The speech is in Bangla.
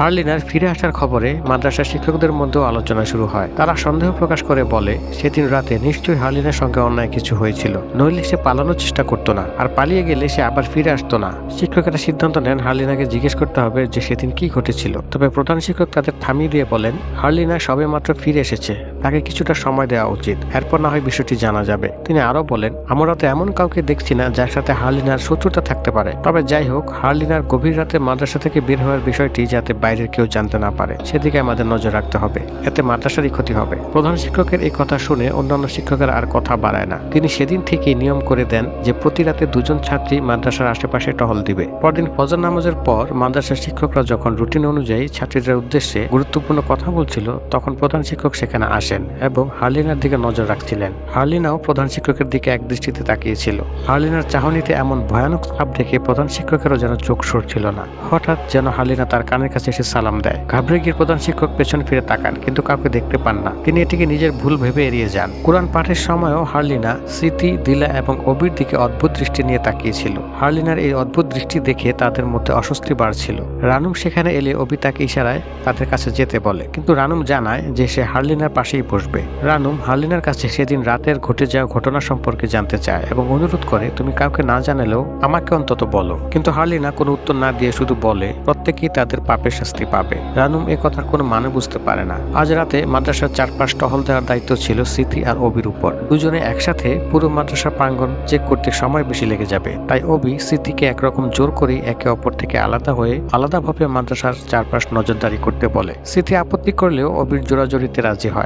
হার্লিনার ফিরে আসার খবরে মাদ্রাসার শিক্ষকদের মধ্যেও আলোচনা শুরু হয়। তারা সন্দেহ প্রকাশ করে বলে, সেদিন রাতে নিশ্চয়ই হার্লিনার সঙ্গে অন্যায় কিছু হয়েছিল, নইলে সে পালানোর চেষ্টা করতো না, আর পালিয়ে গেলে সে আবার ফিরে আসতো না। শিক্ষকেরা সিদ্ধান্ত নেন হার্লিনাকে জিজ্ঞেস করতে হবে যে সেদিন কি ঘটেছিল। তবে প্রধান শিক্ষক তাদের থামিয়ে দিয়ে বলেন, হার্লিনা সবে মাত্র ফিরে এসেছে, তাকে কিছুটা সময় দেওয়া উচিত, এরপর না হয় বিষয়টি জানা যাবে। তিনি আরো বলেন, আমরা তো এমন কাউকে দেখছি না যার সাথে হার্লিনার শত্রুতা থাকতে পারে। তবে যাই হোক, হার্লিনার গভীর রাতে মাদ্রাসা থেকে বের হওয়ার বিষয়টি যাতে বাইরের কেউ জানতে না পারে সেদিকে আমাদের নজর রাখতে হবে, এতে মাদ্রাসারই ক্ষতি হবে। প্রধান শিক্ষকের এই কথা শুনে অন্যান্য শিক্ষকেরা আর কথা বাড়ায় না। তিনি সেদিন থেকেই নিয়ম করে দেন যে প্রতি রাতে দুজন ছাত্রী মাদ্রাসার আশেপাশে টহল দিবে। পরদিন ফজর নামাজের পর মাদ্রাসার শিক্ষকরা যখন রুটিন অনুযায়ী ছাত্রীদের উদ্দেশ্যে গুরুত্বপূর্ণ কথা বলছিল, তখন প্রধান শিক্ষক সেখানে আসেন এবং হার্লিনার দিকে নজর রাখছিলেন। হার্লিনাও প্রধান শিক্ষকের দিকে এক দৃষ্টিতে তাকিয়েছিল। হার্লিনার চাহনিতে এমন ভয়ানক ভাব দেখে প্রধান শিক্ষকেরও যেন চোখ সরছিল না। হঠাৎ যেন হার্লিনা তার কানের কাছে এসে সালাম দেয়। ঘাবড়ে গিয়ে প্রধান শিক্ষক পেছন ফিরে তাকান, কিন্তু কাউকে দেখতে পান না। তিনি এটিকে নিজের ভুল ভেবে এড়িয়ে যান। কুরআন পাঠের সময়ও হার্লিনা স্মৃতি, দিলা এবং অবির দিকে অদ্ভুত দৃষ্টি নিয়ে তাকিয়েছিল। হার্লিনার এই অদ্ভুত দৃষ্টি দেখে তাদের মধ্যে অস্বস্তি বাড়ছিল। রানুম সেখানে এলে অবি তাকে ইশারায় তাদের কাছে যেতে বলে, কিন্তু রানুম জানায় যে সে হার্লিনার পাশেই বসবে। রানুম হার্লিনার কাছে সেদিন রাতের ঘটে যাওয়া ঘটনা সম্পর্কে জানতে চায় এবং অনুরোধ করে, তুমি কাউকে না জানালেও আমাকে অন্তত বলো। কিন্তু হার্লিনা কোনো উত্তর না দিয়ে শুধু বলে, প্রত্যেকেই তাদের পাপের শাস্তি পাবে। রানুম এ কথার কোনো মানে বুঝতে পারে না। আজ রাতে মাদ্রাসার চারপাশ টহল দেওয়ার দায়িত্ব ছিল স্মৃতি আর অবির উপর। দুজনে একসাথে পুরো মাদ্রাসা প্রাঙ্গণ চেক করতে সময় বেশি লেগে যাবে। তাই অবি স্মৃতিকে একরকম জোর করে একে অপর থেকে আলাদা হয়ে আলাদাভাবে মাদ্রাসার চারপাশ নজরদারি করতে বলে। স্মৃতি আপত্তি করলেও অবির জোরাজোরিতে রাজি হয়।